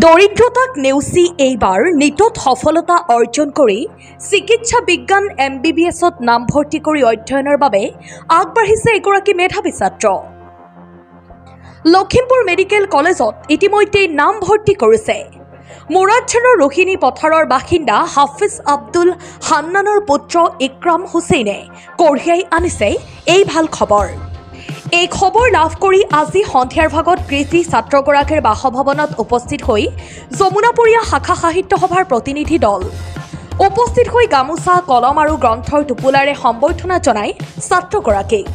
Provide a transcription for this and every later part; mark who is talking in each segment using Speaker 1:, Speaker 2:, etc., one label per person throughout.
Speaker 1: দৰিদ্ৰতাক নেওচি এইবাৰ নিটত সফলতা অৰ্জন কৰি চিকিৎসা বিজ্ঞান MBBSত নামভৰ্তি কৰি অধ্যয়নৰ বাবে আগবাঢ়িছে এগৰাকী মেধাৱী ছাত্ৰ। লখিমপুৰ মেডিকেল কলেজত ইতিমধ্যে নামভৰ্তি কৰিছে মুৰাদঝাৰৰ ৰোহিণী পথাৰৰ বাসিন্দা হাফিজ আব্দুল হান্নানৰ পুত্ৰ ইক্ৰাম হুছেইনে কঢ়িয়াই আনিছে এই ভাল খবৰ। এই খবৰ লাভ কৰি আজি সন্ধিয়াৰ ভাগত কৃতি ছাত্ৰগৰাকীৰ বাসভৱনত উপস্থিত হৈ যমুনাপুৰীয়া শাখা সাহিত্য সভাৰ প্ৰতিনিধি দল উপস্থিত হৈ গামোচা কলম আৰু গ্ৰন্থৰ টোপোলাৰে সম্বৰ্ধনা জনায় ছাত্ৰগৰাকীক।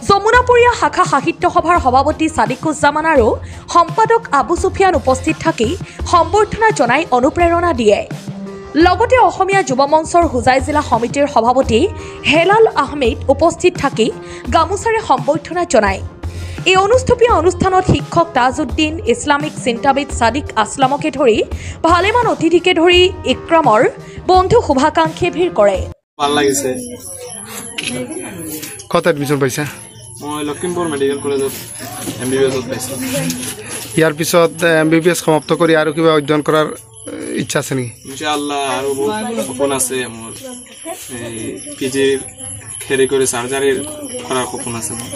Speaker 1: যমুনাপুৰীয়া শাখা সাহিত্য সভাৰ সভাপতি ছাদিকুজ্জামান আৰু সম্পাদক আবু সুফিয়ান উপস্থিত থাকি সম্বৰ্ধনা জনাই অনুপ্ৰেৰণা দিয়ে। লগতে অসমীয়া যুৱ মঞ্চৰ হুজাই জিলা সমিতিৰ সভাপতি হেলাল আহমেদ উপস্থিত থাকি গামোচাৰে সম্বৰ্ধনা জনায়। এই অনুষ্ঠুপীয়া অনুষ্ঠানত শিক্ষক তাজউদ্দিন, ইছলামিক চিন্তাবিদ ছাদিক আসলামকে ধৰি ভালেমান অতিথিকে ধৰি ইক্ৰামৰ বন্ধু শুভাকাংক্ষীয়ে ভিৰ কৰে।
Speaker 2: ভাল লাগিছে।
Speaker 3: কত এডমিশন পাইছা?
Speaker 2: মই লখিমপুৰ মেডিকেল কলেজত MBBSত পাইছোঁ।
Speaker 3: ইয়াৰ পিছত MBBS সমাপ্ত কৰি আৰু কিবা অধ্যয়ন কৰাৰ ইচ্ছা আছে নেকি?
Speaker 2: ইনশাআল্লাহ আৰু বহুত সপোন আছে মোৰ। PG হেৰি কৰি চাৰ্জাৰীৰ কৰাৰ সপোন আছে মোৰ।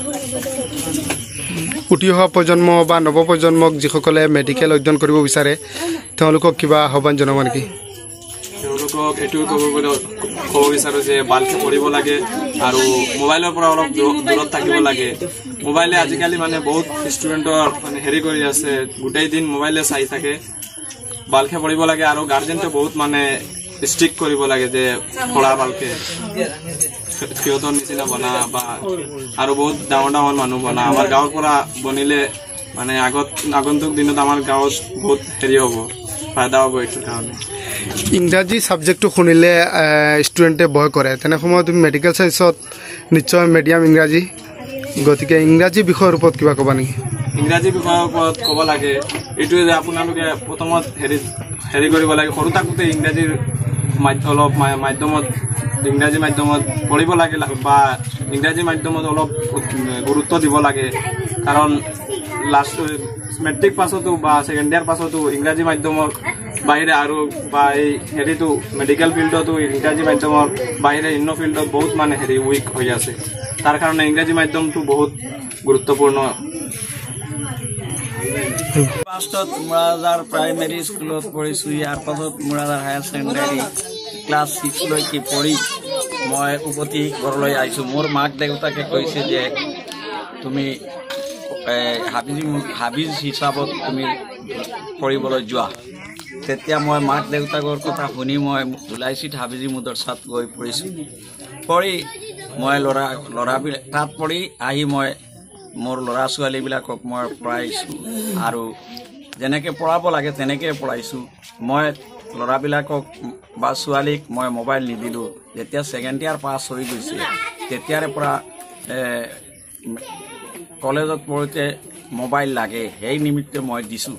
Speaker 3: উঠি অহা প্ৰজন্ম বা নৱপ্ৰজন্মক যিসকলে মেডিকেল অধ্যয়ন কৰিব বিচাৰে তেওঁলোকক কিবা আহ্বান জনাব নেকি?
Speaker 2: তেওঁলোকক এইটোৱে ক'ব বিচাৰোঁ যে ভালকৈ পঢ়িব লাগে আৰু মোবাইলৰ পৰা অলপ দূৰত থাকিব লাগে। মোবাইলে আজিকালি মানে বহুত ষ্টুডেণ্টৰ মানে হেৰি কৰি আছে, গোটেই দিন মোবাইলে চাই থাকে। ভালকৈ পঢ়িব লাগে আৰু গাৰ্জেনটো বহুত মানে ষ্ট্ৰিক্ট কৰিব লাগে যে পঢ়া ভালকৈ, সিহঁতৰ নিচিনা বনা বা আৰু বহুত ডাঙৰ ডাঙৰ মানুহ বনা। আমাৰ গাঁৱৰ পৰা বনিলে মানে আগন্তুক দিনত আমাৰ গাঁৱত বহুত হেৰি হ'ব, ফাইদা হ'ব। এইটোৰ কাৰণে
Speaker 3: ইংৰাজী ছাবজেক্টটো শুনিলে ষ্টুডেণ্টে ভয় কৰে, তেনে সময়ত তুমি মেডিকেল চায়েন্সত নিশ্চয় মিডিয়াম ইংৰাজী, গতিকে ইংৰাজী বিষয়ৰ ওপৰত কিবা ক'বা নেকি?
Speaker 2: ইংৰাজী বিষয়ৰ ওপৰত ক'ব লাগে এইটোৱে যে আপোনালোকে প্ৰথমত হেৰি কৰিব লাগে, সৰু থাকোঁতে ইংৰাজী মাধ্যমত পঢ়িব লাগে বা ইংৰাজী মাধ্যমত অলপ গুৰুত্ব দিব লাগে। কাৰণ লাষ্ট মেট্ৰিক পাছতো বা ছেকেণ্ড ইয়াৰ পাছতো ইংৰাজী মাধ্যমৰ বাহিৰে আৰু বা এই হেৰিটো মেডিকেল ফিল্ডতো ইংৰাজী মাধ্যমৰ বাহিৰে অন্য ফিল্ডত বহুত মানে হেৰি উইক হৈ আছে। তাৰ কাৰণে ইংৰাজী মাধ্যমটো বহুত গুৰুত্বপূৰ্ণ।
Speaker 4: ফাৰ্ষ্টত মুৰাদাৰ প্ৰাইমেৰী স্কুলত পঢ়িছোঁ। ইয়াৰ পাছত মুৰাদাৰ হায়াৰ ছেকেণ্ডাৰী ক্লাছ 6লৈকে পঢ়ি মই উভতি ঘৰলৈ আহিছোঁ। মোৰ মাক দেউতাকে কৈছে যে তুমি হাফিজ হিচাপত তুমি পঢ়িবলৈ যোৱা। তেতিয়া মই মাক দেউতাকৰ কথা শুনি মই ধুলাইছিত হাফিজি মুদৰছাত গৈ পঢ়িছোঁ। পঢ়ি মই ল'ৰাবিলাক তাত পঢ়ি আহি মই মোৰ ল'ৰা ছোৱালীবিলাকক মই পঢ়াইছোঁ আৰু যেনেকৈ পঢ়াব লাগে তেনেকৈ পঢ়াইছোঁ। মই ল'ৰাবিলাকক বা ছোৱালীক মই মোবাইল নিদিলোঁ। যেতিয়া ছেকেণ্ড ইয়াৰ পাছ হৈ গৈছে তেতিয়াৰে পৰা কলেজত পঢ়োঁতে মোবাইল লাগে, সেই নিমিত্তে মই দিছোঁ।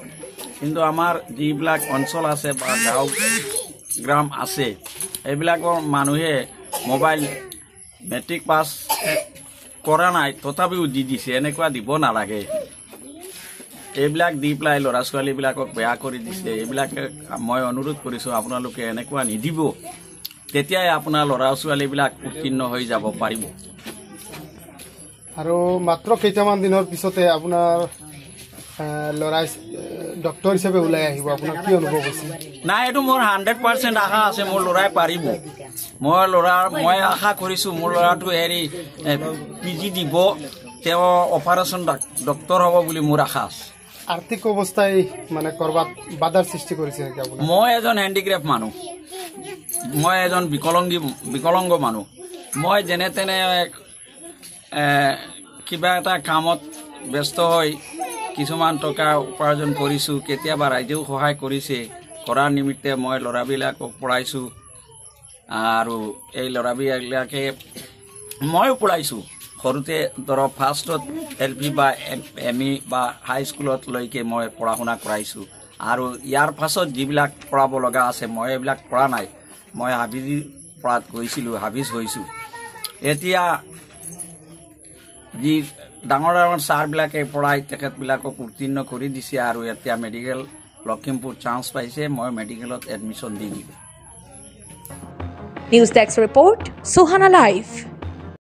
Speaker 4: কিন্তু আমাৰ যিবিলাক অঞ্চল আছে বা গাঁও গ্ৰাম আছে এইবিলাকৰ মানুহে মোবাইল মেট্ৰিক পাছ কৰা নাই তথাপিও দি দিছে। এনেকুৱা দিব নালাগে। এইবিলাক দি পেলাই ল'ৰা ছোৱালীবিলাকক বেয়া কৰি দিছে। এইবিলাকে মই অনুৰোধ কৰিছোঁ আপোনালোকে এনেকুৱা নিদিব, তেতিয়াই আপোনাৰ ল'ৰা ছোৱালীবিলাক উত্তীৰ্ণ হৈ যাব পাৰিব।
Speaker 3: আৰু মাত্ৰ কেইটামান দিনৰ পিছতে আপোনাৰ ল'ৰাই ডক্টৰ হিচাপে ওলাই আহিব, আপোনাৰ কি অনুভৱ হৈছে?
Speaker 4: নাই, এইটো মোৰ 100% আশা আছে মোৰ ল'ৰাই পাৰিব। মই আশা কৰিছোঁ মোৰ ল'ৰাটো হেৰি PG দিব, তেওঁ অপাৰেশ্যন ডক্টৰ হ'ব বুলি মোৰ আশা আছে।
Speaker 3: আৰ্থিক অৱস্থাই মানে কৰবাত বাধাৰ সৃষ্টি কৰিছে নেকি আপোনাৰ?
Speaker 4: মই এজন হেণ্ডিক্ৰাফ্ট মানুহ, মই এজন বিকলাংগ মানুহ। মই যেনে তেনে কিবা এটা কামত ব্যস্ত হৈ কিছুমান টকা উপাৰ্জন কৰিছোঁ। কেতিয়াবা ৰাইজেও সহায় কৰিছে, কৰাৰ নিমিত্তে মই ল'ৰাবিলাকক পঢ়াইছোঁ আৰু এই ল'ৰাবিলাকে ময়ো পঢ়াইছোঁ। সৰুতে ধৰক ফাৰ্ষ্টত LP বা ME বা হাইস্কুলত লৈকে মই পঢ়া শুনা কৰাইছোঁ আৰু ইয়াৰ পাছত যিবিলাক পঢ়াব লগা আছে মই এইবিলাক পঢ়া নাই। মই হাফিজি পঢ়াত গৈছিলোঁ, হাফিজ হৈছোঁ। এতিয়া যি ডাঙৰ ডাঙৰ ছাৰবিলাকে পঢ়াই তেখেতবিলাকক উত্তীৰ্ণ কৰি দিছে আৰু এতিয়া মেডিকেল লখিমপুৰ চান্স পাইছে মই মেডিকেলত এডমিশ্যন দি দিম
Speaker 1: news desk report Suhana live.